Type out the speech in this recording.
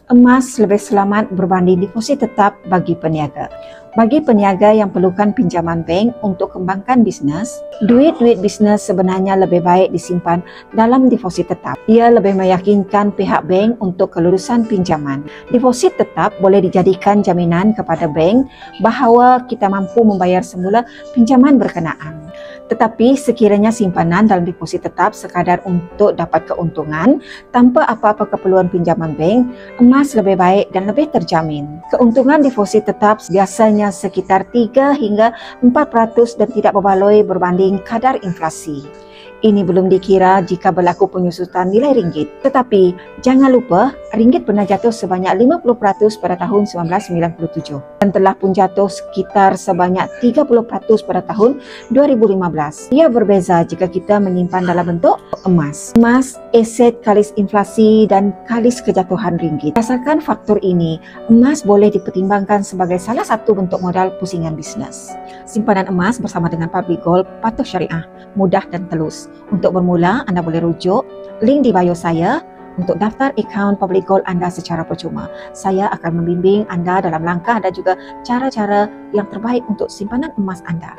Emas lebih selamat berbanding deposit tetap bagi peniaga. Bagi peniaga yang perlukan pinjaman bank untuk kembangkan bisnes, duit-duit bisnes sebenarnya lebih baik disimpan dalam deposit tetap. Ia lebih meyakinkan pihak bank untuk kelulusan pinjaman. Deposit tetap boleh dijadikan jaminan kepada bank bahawa kita mampu membayar semula pinjaman berkenaan. Tetapi sekiranya simpanan dalam deposit tetap sekadar untuk dapat keuntungan tanpa apa-apa keperluan pinjaman bank, emas lebih baik dan lebih terjamin. Keuntungan deposit tetap biasanya sekitar 3 hingga 4% dan tidak berbaloi berbanding kadar inflasi. Ini belum dikira jika berlaku penyusutan nilai ringgit. Tetapi jangan lupa, ringgit pernah jatuh sebanyak 50% pada tahun 1997 dan telah pun jatuh sekitar sebanyak 30% pada tahun 2015. Ia berbeza jika kita menyimpan dalam bentuk emas. Emas, aset kalis inflasi dan kalis kejatuhan ringgit. Berdasarkan faktor ini, emas boleh dipertimbangkan sebagai salah satu bentuk modal pusingan bisnes. Simpanan emas bersama dengan Public Gold patuh syariah, mudah dan telus. Untuk bermula, anda boleh rujuk link di bio saya untuk daftar akaun Public Gold anda secara percuma. Saya akan membimbing anda dalam langkah dan juga cara-cara yang terbaik untuk simpanan emas anda.